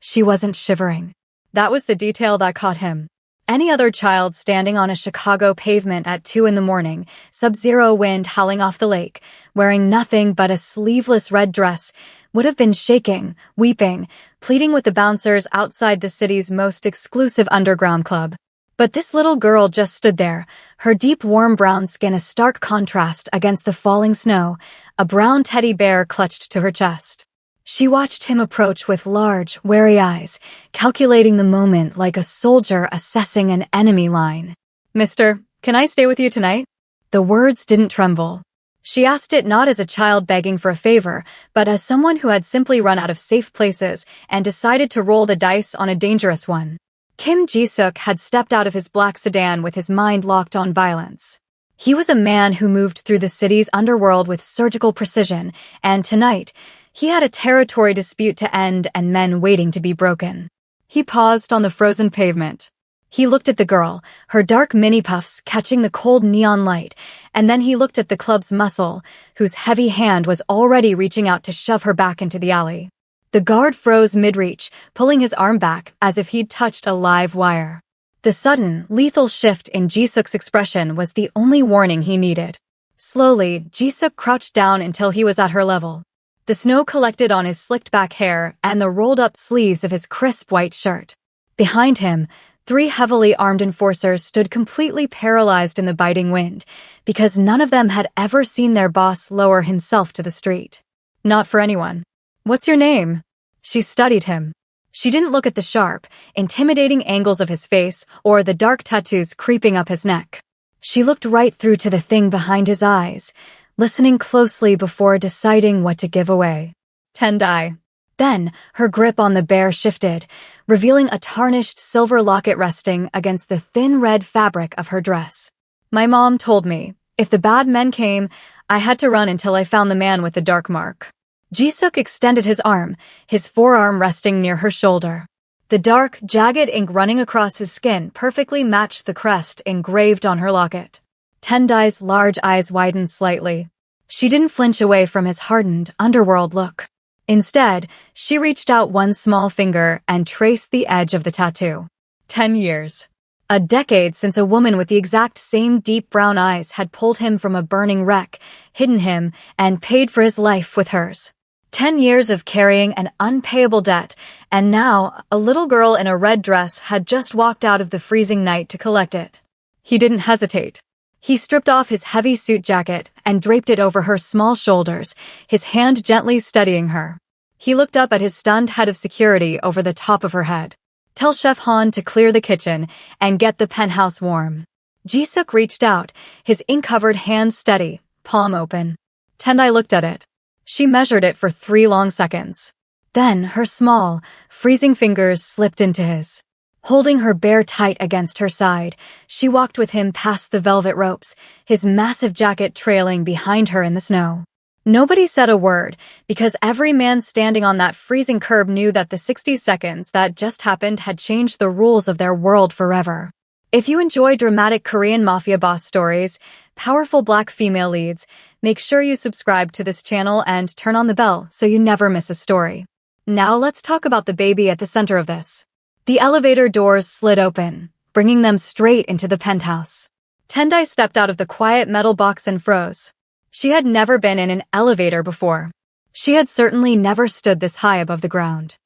She wasn't shivering. That was the detail that caught him. Any other child standing on a Chicago pavement at 2 a.m, sub-zero wind howling off the lake, wearing nothing but a sleeveless red dress, would have been shaking, weeping, pleading with the bouncers outside the city's most exclusive underground club. But this little girl just stood there, her deep warm brown skin a stark contrast against the falling snow, a brown teddy bear clutched to her chest. She watched him approach with large, wary eyes, calculating the moment like a soldier assessing an enemy line. "Mister, can I stay with you tonight?" The words didn't tremble. She asked it not as a child begging for a favor, but as someone who had simply run out of safe places and decided to roll the dice on a dangerous one. Kim Ji-suk had stepped out of his black sedan with his mind locked on violence. He was a man who moved through the city's underworld with surgical precision, and tonight, he had a territory dispute to end and men waiting to be broken. He paused on the frozen pavement. He looked at the girl, her dark mini-puffs catching the cold neon light, and then he looked at the club's muscle, whose heavy hand was already reaching out to shove her back into the alley. The guard froze mid-reach, pulling his arm back as if he'd touched a live wire. The sudden, lethal shift in Ji-suk's expression was the only warning he needed. Slowly, Ji-suk crouched down until he was at her level. The snow collected on his slicked-back hair and the rolled-up sleeves of his crisp white shirt. Behind him, 3 heavily armed enforcers stood completely paralyzed in the biting wind, because none of them had ever seen their boss lower himself to the street. Not for anyone. "What's your name?" She studied him. She didn't look at the sharp, intimidating angles of his face or the dark tattoos creeping up his neck. She looked right through to the thing behind his eyes, listening closely before deciding what to give away. Tendai. Then, her grip on the bear shifted, revealing a tarnished silver locket resting against the thin red fabric of her dress. "My mom told me, if the bad men came, I had to run until I found the man with the dark mark." Ji-suk extended his arm, his forearm resting near her shoulder. The dark, jagged ink running across his skin perfectly matched the crest engraved on her locket. Tendai's large eyes widened slightly. She didn't flinch away from his hardened, underworld look. Instead, she reached out one small finger and traced the edge of the tattoo. 10 years. A decade since a woman with the exact same deep brown eyes had pulled him from a burning wreck, hidden him, and paid for his life with hers. 10 years of carrying an unpayable debt, and now a little girl in a red dress had just walked out of the freezing night to collect it. He didn't hesitate. He stripped off his heavy suit jacket and draped it over her small shoulders, his hand gently steadying her. He looked up at his stunned head of security over the top of her head. "Tell Chef Han to clear the kitchen and get the penthouse warm." Ji-suk reached out, his ink-covered hands steady, palm open. Tendai looked at it. She measured it for 3 long seconds. Then her small, freezing fingers slipped into his. Holding her bear tight against her side, she walked with him past the velvet ropes, his massive jacket trailing behind her in the snow. Nobody said a word, because every man standing on that freezing curb knew that the 60 seconds that just happened had changed the rules of their world forever. If you enjoy dramatic Korean mafia boss stories, powerful black female leads, make sure you subscribe to this channel and turn on the bell so you never miss a story. Now let's talk about the baby at the center of this. The elevator doors slid open, bringing them straight into the penthouse. Tendai stepped out of the quiet metal box and froze. She had never been in an elevator before. She had certainly never stood this high above the ground.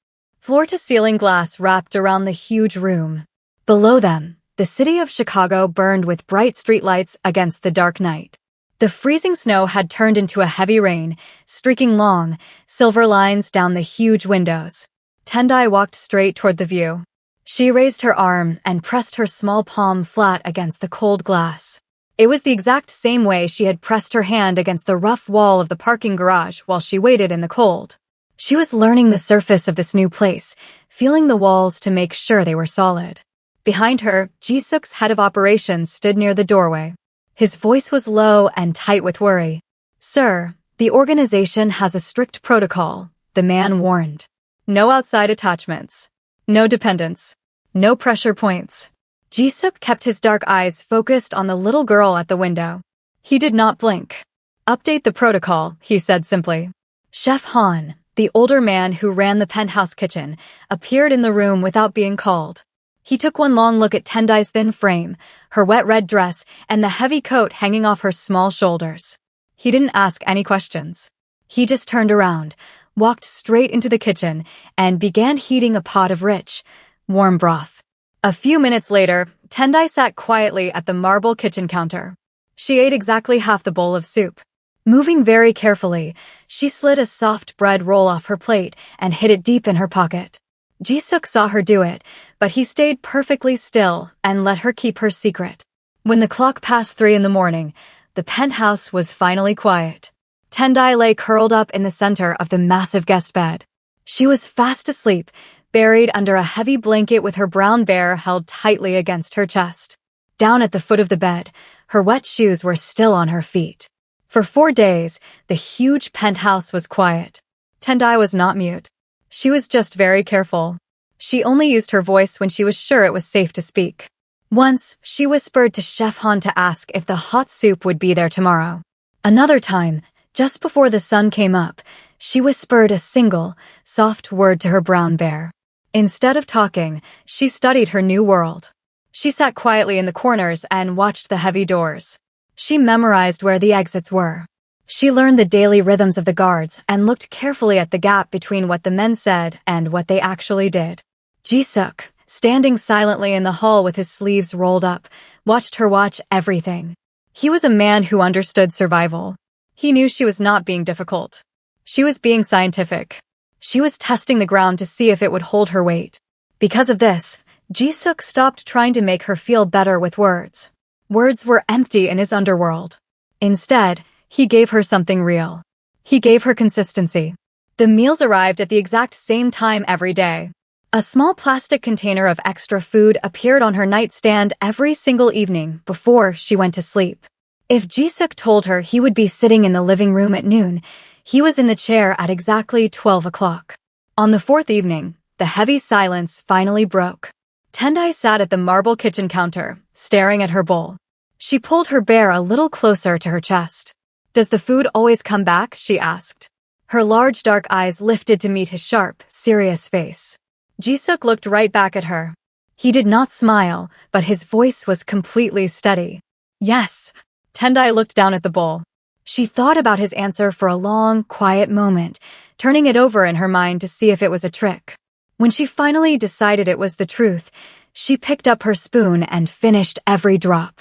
Floor-to-ceiling glass wrapped around the huge room. Below them, the city of Chicago burned with bright streetlights against the dark night. The freezing snow had turned into a heavy rain, streaking long, silver lines down the huge windows. Tendai walked straight toward the view. She raised her arm and pressed her small palm flat against the cold glass. It was the exact same way she had pressed her hand against the rough wall of the parking garage while she waited in the cold. She was learning the surface of this new place, feeling the walls to make sure they were solid. Behind her, Ji-suk's head of operations stood near the doorway. His voice was low and tight with worry. "Sir, the organization has a strict protocol," the man warned. "No outside attachments. No dependents. No pressure points." Ji-suk kept his dark eyes focused on the little girl at the window. He did not blink. "Update the protocol," he said simply. Chef Han, The older man who ran the penthouse kitchen appeared in the room without being called. He took one long look at Tendai's thin frame, her wet red dress, and the heavy coat hanging off her small shoulders. He didn't ask any questions. He just turned around, walked straight into the kitchen, and began heating a pot of rich, warm broth. A few minutes later, Tendai sat quietly at the marble kitchen counter. She ate exactly half the bowl of soup. Moving very carefully, she slid a soft bread roll off her plate and hid it deep in her pocket. Jisuk saw her do it, but he stayed perfectly still and let her keep her secret. When the clock passed 3 in the morning, the penthouse was finally quiet. Tendai lay curled up in the center of the massive guest bed. She was fast asleep, buried under a heavy blanket with her brown bear held tightly against her chest. Down at the foot of the bed, her wet shoes were still on her feet. For 4 days, the huge penthouse was quiet. Tendai was not mute. She was just very careful. She only used her voice when she was sure it was safe to speak. Once, she whispered to Chef Han to ask if the hot soup would be there tomorrow. Another time, just before the sun came up, she whispered a single, soft word to her brown bear. Instead of talking, she studied her new world. She sat quietly in the corners and watched the heavy doors. She memorized where the exits were. She learned the daily rhythms of the guards and looked carefully at the gap between what the men said and what they actually did. Jisuk, standing silently in the hall with his sleeves rolled up, watched her watch everything. He was a man who understood survival. He knew she was not being difficult. She was being scientific. She was testing the ground to see if it would hold her weight. Because of this, Jisuk stopped trying to make her feel better with words. Words were empty in his underworld. Instead, he gave her something real. He gave her consistency. The meals arrived at the exact same time every day. A small plastic container of extra food appeared on her nightstand every single evening before she went to sleep. If Jisuk told her he would be sitting in the living room at noon, he was in the chair at exactly 12 o'clock. On the 4th evening, the heavy silence finally broke. Tendai sat at the marble kitchen counter, staring at her bowl. She pulled her bear a little closer to her chest. "Does the food always come back?" she asked. Her large dark eyes lifted to meet his sharp, serious face. Jisuk looked right back at her. He did not smile, but his voice was completely steady. "Yes." Tendai looked down at the bowl. She thought about his answer for a long, quiet moment, turning it over in her mind to see if it was a trick. When she finally decided it was the truth, she picked up her spoon and finished every drop.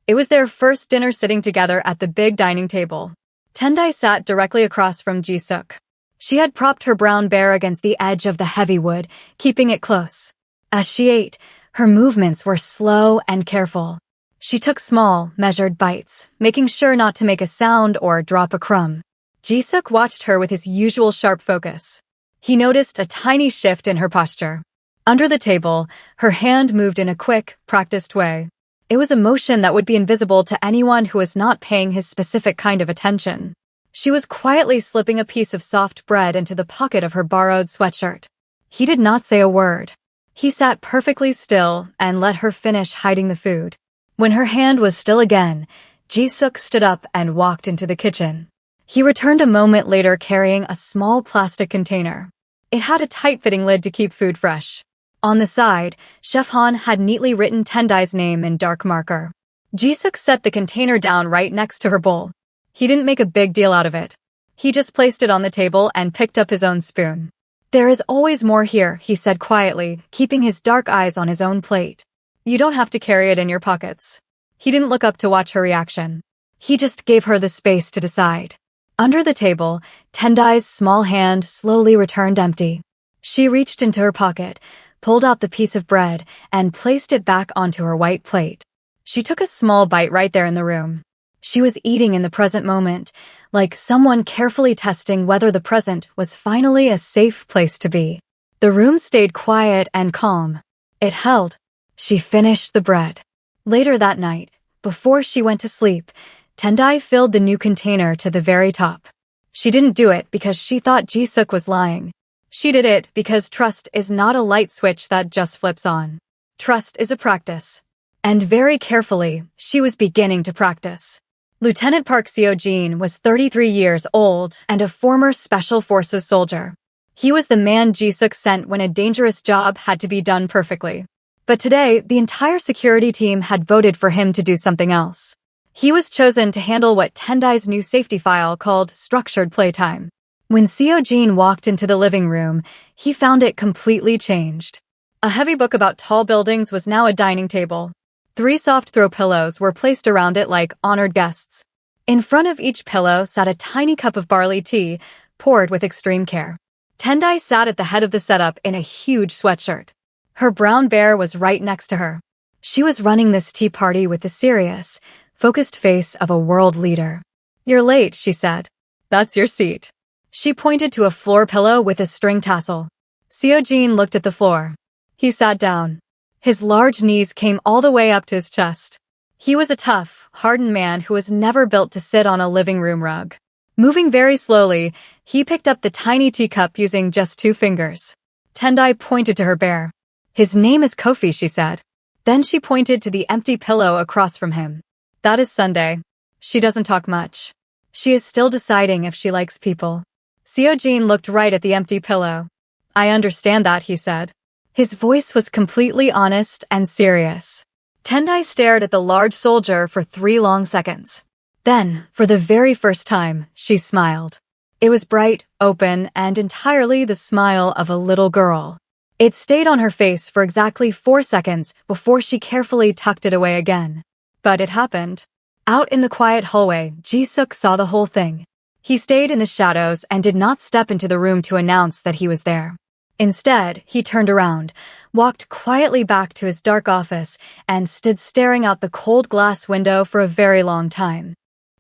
It was their first dinner sitting together at the big dining table. Tendai sat directly across from Jisuk. She had propped her brown bear against the edge of the heavy wood, keeping it close. As she ate, her movements were slow and careful. She took small, measured bites, making sure not to make a sound or drop a crumb. Jisuk watched her with his usual sharp focus. He noticed a tiny shift in her posture. Under the table, her hand moved in a quick, practiced way. It was a motion that would be invisible to anyone who was not paying his specific kind of attention. She was quietly slipping a piece of soft bread into the pocket of her borrowed sweatshirt. He did not say a word. He sat perfectly still and let her finish hiding the food. When her hand was still again, Jisuk stood up and walked into the kitchen. He returned a moment later carrying a small plastic container. It had a tight-fitting lid to keep food fresh. On the side, Chef Han had neatly written Tendai's name in dark marker. Jisuk set the container down right next to her bowl. He didn't make a big deal out of it. He just placed it on the table and picked up his own spoon. "There is always more here," he said quietly, keeping his dark eyes on his own plate. "You don't have to carry it in your pockets." He didn't look up to watch her reaction. He just gave her the space to decide. Under the table, Tendai's small hand slowly returned empty. She reached into her pocket, pulled out the piece of bread, and placed it back onto her white plate. She took a small bite right there in the room. She was eating in the present moment, like someone carefully testing whether the present was finally a safe place to be. The room stayed quiet and calm. It held. She finished the bread. Later that night, before she went to sleep, Tendai filled the new container to the very top. She didn't do it because she thought Jisuk was lying. She did it because trust is not a light switch that just flips on. Trust is a practice. And very carefully, she was beginning to practice. Lieutenant Park Seo-jin was 33 years old and a former Special Forces soldier. He was the man Ji-suk sent when a dangerous job had to be done perfectly. But today, the entire security team had voted for him to do something else. He was chosen to handle what Tendai's new safety file called structured playtime. When Seo-jin walked into the living room, he found it completely changed. A heavy book about tall buildings was now a dining table. 3 soft throw pillows were placed around it like honored guests. In front of each pillow sat a tiny cup of barley tea, poured with extreme care. Tendai sat at the head of the setup in a huge sweatshirt. Her brown bear was right next to her. She was running this tea party with the serious, focused face of a world leader. "You're late," she said. "That's your seat." She pointed to a floor pillow with a string tassel. Seo-jin looked at the floor. He sat down. His large knees came all the way up to his chest. He was a tough, hardened man who was never built to sit on a living room rug. Moving very slowly, he picked up the tiny teacup using just 2 fingers. Tendai pointed to her bear. "His name is Kofi," she said. Then she pointed to the empty pillow across from him. "That is Sunday. She doesn't talk much. She is still deciding if she likes people." Seo-jin looked right at the empty pillow. "I understand that," he said. His voice was completely honest and serious. Tendai stared at the large soldier for 3 long seconds. Then, for the very first time, she smiled. It was bright, open, and entirely the smile of a little girl. It stayed on her face for exactly 4 seconds before she carefully tucked it away again. But it happened. Out in the quiet hallway, Ji-suk saw the whole thing. He stayed in the shadows and did not step into the room to announce that he was there. Instead, he turned around, walked quietly back to his dark office, and stood staring out the cold glass window for a very long time.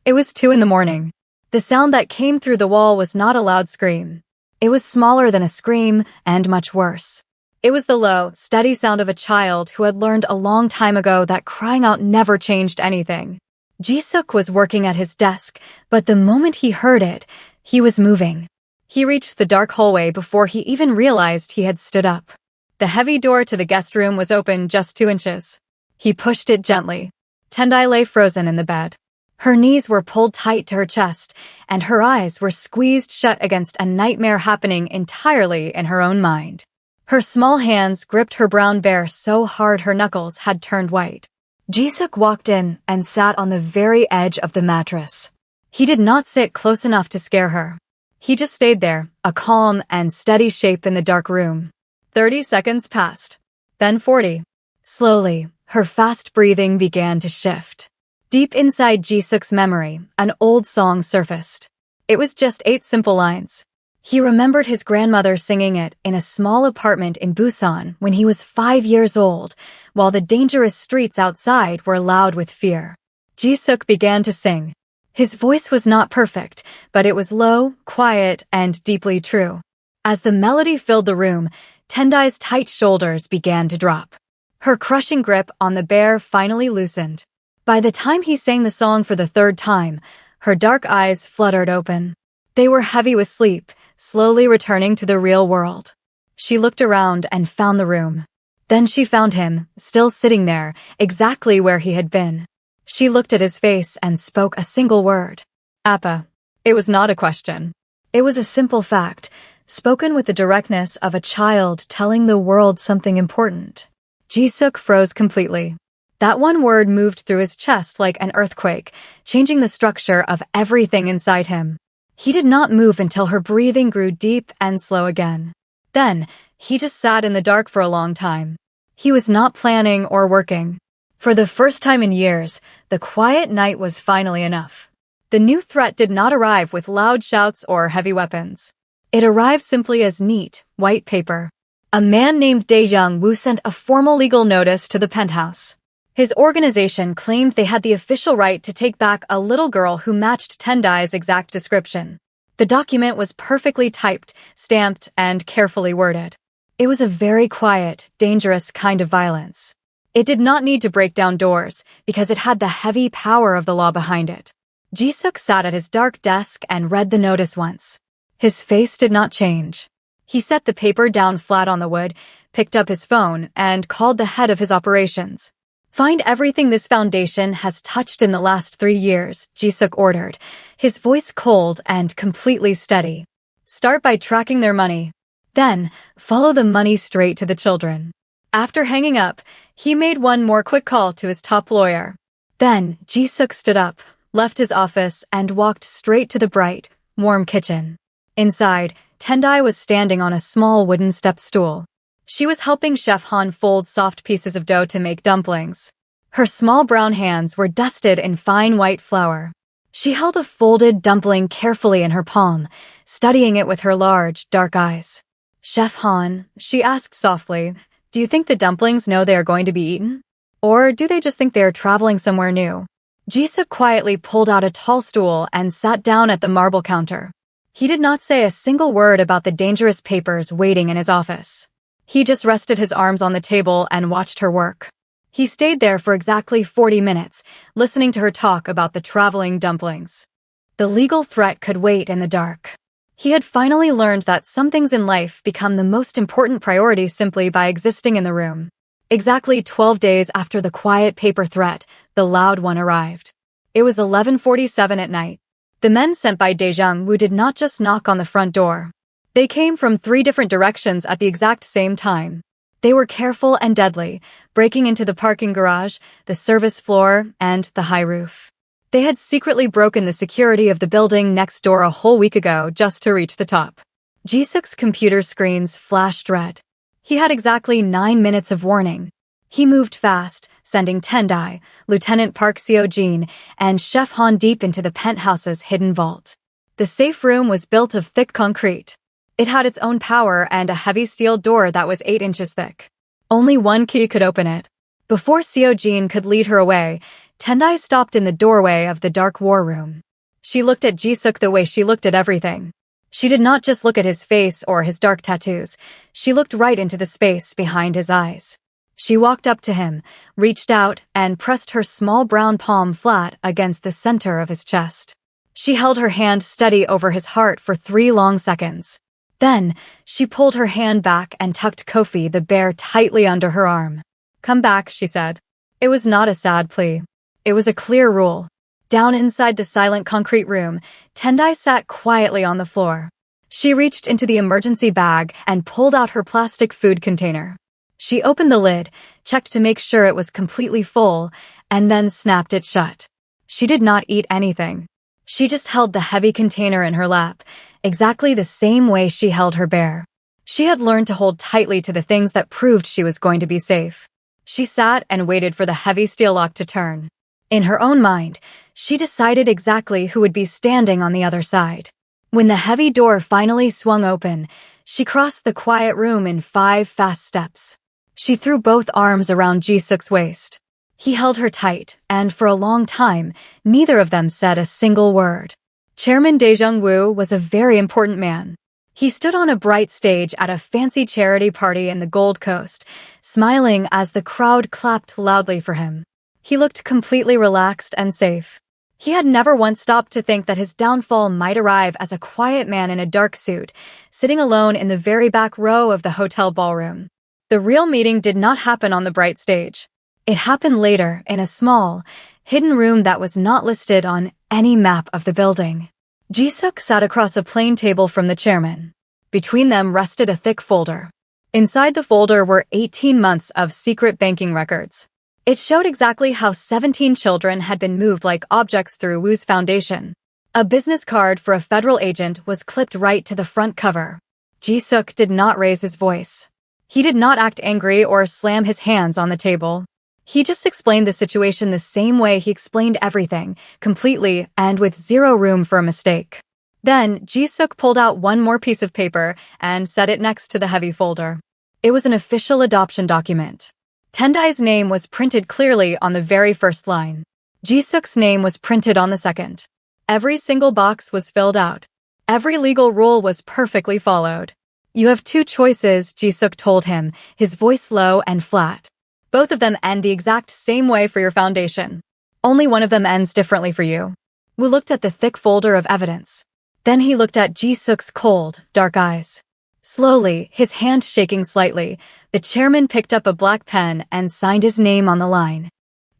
It was 2 in the morning. The sound that came through the wall was not a loud scream. It was smaller than a scream and much worse. It was the low, steady sound of a child who had learned a long time ago that crying out never changed anything. Ji-suk was working at his desk, but the moment he heard it, he was moving. He reached the dark hallway before he even realized he had stood up. The heavy door to the guest room was open just 2 inches. He pushed it gently. Tendai lay frozen in the bed. Her knees were pulled tight to her chest, and her eyes were squeezed shut against a nightmare happening entirely in her own mind. Her small hands gripped her brown bear so hard her knuckles had turned white. Ji-suk walked in and sat on the very edge of the mattress. He did not sit close enough to scare her. He just stayed there, a calm and steady shape in the dark room. 30 seconds passed. Then 40. Slowly, her fast breathing began to shift. Deep inside Ji-suk's memory, an old song surfaced. It was just 8 simple lines. He remembered his grandmother singing it in a small apartment in Busan when he was 5 years old, while the dangerous streets outside were loud with fear. Ji-suk began to sing. His voice was not perfect, but it was low, quiet, and deeply true. As the melody filled the room, Tendai's tight shoulders began to drop. Her crushing grip on the bear finally loosened. By the time he sang the song for the 3rd time, her dark eyes fluttered open. They were heavy with sleep, slowly returning to the real world. She looked around and found the room. Then she found him, still sitting there, exactly where he had been. She looked at his face and spoke a single word. "Appa." It was not a question. It was a simple fact, spoken with the directness of a child telling the world something important. Ji-suk froze completely. That one word moved through his chest like an earthquake, changing the structure of everything inside him. He did not move until her breathing grew deep and slow again. Then, he just sat in the dark for a long time. He was not planning or working. For the first time in years, the quiet night was finally enough. The new threat did not arrive with loud shouts or heavy weapons. It arrived simply as neat, white paper. A man named Dae Jung-woo sent a formal legal notice to the penthouse. His organization claimed they had the official right to take back a little girl who matched Tendai's exact description. The document was perfectly typed, stamped, and carefully worded. It was a very quiet, dangerous kind of violence. It did not need to break down doors, because it had the heavy power of the law behind it. Ji-suk sat at his dark desk and read the notice once. His face did not change. He set the paper down flat on the wood, picked up his phone, and called the head of his operations. Find everything this foundation has touched in the last 3 years, Jisuk ordered, his voice cold and completely steady. Start by tracking their money. Then, follow the money straight to the children. After hanging up, he made one more quick call to his top lawyer. Then, Jisuk stood up, left his office, and walked straight to the bright, warm kitchen. Inside, Tendai was standing on a small wooden step stool. She was helping Chef Han fold soft pieces of dough to make dumplings. Her small brown hands were dusted in fine white flour. She held a folded dumpling carefully in her palm, studying it with her large, dark eyes. Chef Han, she asked softly, do you think the dumplings know they are going to be eaten? Or do they just think they are traveling somewhere new? Jisuk quietly pulled out a tall stool and sat down at the marble counter. He did not say a single word about the dangerous papers waiting in his office. He just rested his arms on the table and watched her work. He stayed there for exactly 40 minutes, listening to her talk about the traveling dumplings. The legal threat could wait in the dark. He had finally learned that some things in life become the most important priority simply by existing in the room. Exactly 12 days after the quiet paper threat, the loud one arrived. It was 11:47 at night. The men sent by Daejung Woo did not just knock on the front door. They came from 3 different directions at the exact same time. They were careful and deadly, breaking into the parking garage, the service floor, and the high roof. They had secretly broken the security of the building next door a whole week ago just to reach the top. Jisuk's computer screens flashed red. He had exactly 9 minutes of warning. He moved fast, sending Tendai, Lieutenant Park Seo-jin, and Chef Han deep into the penthouse's hidden vault. The safe room was built of thick concrete. It had its own power and a heavy steel door that was 8 inches thick. Only one key could open it. Before Seo-jin could lead her away, Tendai stopped in the doorway of the dark war room. She looked at Jisuk the way she looked at everything. She did not just look at his face or his dark tattoos. She looked right into the space behind his eyes. She walked up to him, reached out, and pressed her small brown palm flat against the center of his chest. She held her hand steady over his heart for 3 long seconds. Then, she pulled her hand back and tucked Kofi the bear tightly under her arm. Come back, she said. It was not a sad plea. It was a clear rule. Down inside the silent concrete room, Tendai sat quietly on the floor. She reached into the emergency bag and pulled out her plastic food container. She opened the lid, checked to make sure it was completely full, and then snapped it shut. She did not eat anything. She just held the heavy container in her lap, exactly the same way she held her bear. She had learned to hold tightly to the things that proved she was going to be safe. She sat and waited for the heavy steel lock to turn. In her own mind, she decided exactly who would be standing on the other side. When the heavy door finally swung open, she crossed the quiet room in 5 fast steps. She threw both arms around Jisuk's waist. He held her tight, and for a long time, neither of them said a single word. Chairman Daejung Woo was a very important man. He stood on a bright stage at a fancy charity party in the Gold Coast, smiling as the crowd clapped loudly for him. He looked completely relaxed and safe. He had never once stopped to think that his downfall might arrive as a quiet man in a dark suit, sitting alone in the very back row of the hotel ballroom. The real meeting did not happen on the bright stage. It happened later in a small, hidden room that was not listed on any map of the building. Jisuk sat across a plain table from the chairman. Between them rested a thick folder. Inside the folder were 18 months of secret banking records. It showed exactly how 17 children had been moved like objects through Woo's foundation. A business card for a federal agent was clipped right to the front cover. Jisuk did not raise his voice. He did not act angry or slam his hands on the table. He just explained the situation the same way he explained everything, completely and with zero room for a mistake. Then, Jisuk pulled out one more piece of paper and set it next to the heavy folder. It was an official adoption document. Tendai's name was printed clearly on the very first line. Jisuk's name was printed on the second. Every single box was filled out. Every legal rule was perfectly followed. You have 2 choices, Jisuk told him, his voice low and flat. Both of them end the exact same way for your foundation. Only one of them ends differently for you. Wu looked at the thick folder of evidence. Then he looked at Jisuk's cold, dark eyes. Slowly, his hand shaking slightly, the chairman picked up a black pen and signed his name on the line.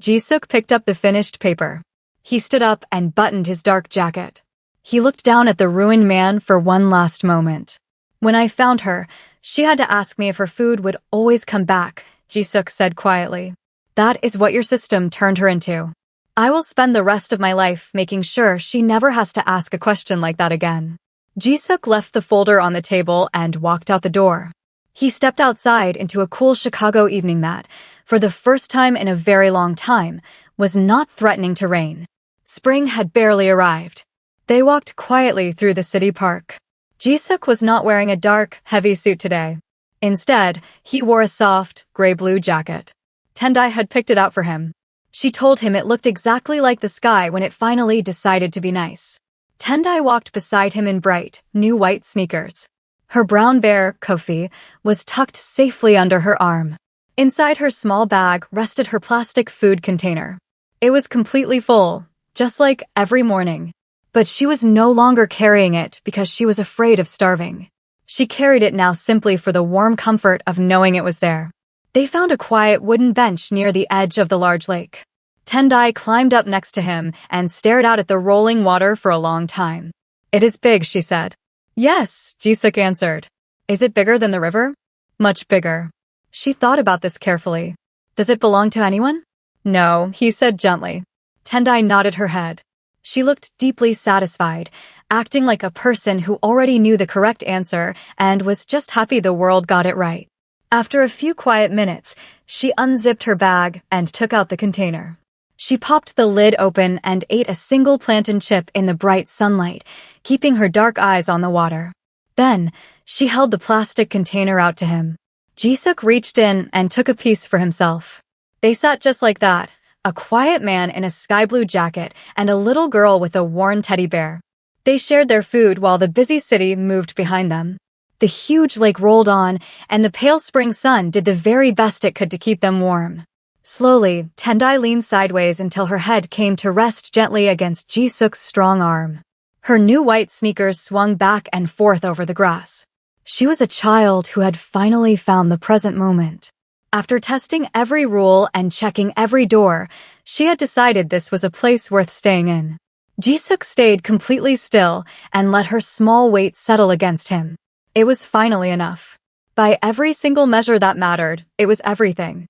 Jisuk picked up the finished paper. He stood up and buttoned his dark jacket. He looked down at the ruined man for one last moment. When I found her, she had to ask me if her food would always come back, Jisuk said quietly. That is what your system turned her into. I will spend the rest of my life making sure she never has to ask a question like that again. Jisuk left the folder on the table and walked out the door. He stepped outside into a cool Chicago evening that, for the first time in a very long time, was not threatening to rain. Spring had barely arrived. They walked quietly through the city park. Jisuk was not wearing a dark, heavy suit today. Instead, he wore a soft, gray-blue jacket. Tendai had picked it out for him. She told him it looked exactly like the sky when it finally decided to be nice. Tendai walked beside him in bright, new white sneakers. Her brown bear, Kofi, was tucked safely under her arm. Inside her small bag rested her plastic food container. It was completely full, just like every morning. But she was no longer carrying it because she was afraid of starving. She carried it now simply for the warm comfort of knowing it was there. They found a quiet wooden bench near the edge of the large lake. Tendai climbed up next to him and stared out at the rolling water for a long time. It is big, she said. Yes, Jisuk answered. Is it bigger than the river? Much bigger. She thought about this carefully. Does it belong to anyone? No, he said gently. Tendai nodded her head. She looked deeply satisfied, acting like a person who already knew the correct answer and was just happy the world got it right. After a few quiet minutes, she unzipped her bag and took out the container. She popped the lid open and ate a single plantain chip in the bright sunlight, keeping her dark eyes on the water. Then, she held the plastic container out to him. Jisuk reached in and took a piece for himself. They sat just like that, a quiet man in a sky-blue jacket and a little girl with a worn teddy bear. They shared their food while the busy city moved behind them. The huge lake rolled on, and the pale spring sun did the very best it could to keep them warm. Slowly, Tendai leaned sideways until her head came to rest gently against Jisuk's strong arm. Her new white sneakers swung back and forth over the grass. She was a child who had finally found the present moment. After testing every rule and checking every door, she had decided this was a place worth staying in. Jisuk stayed completely still and let her small weight settle against him. It was finally enough. By every single measure that mattered, it was everything.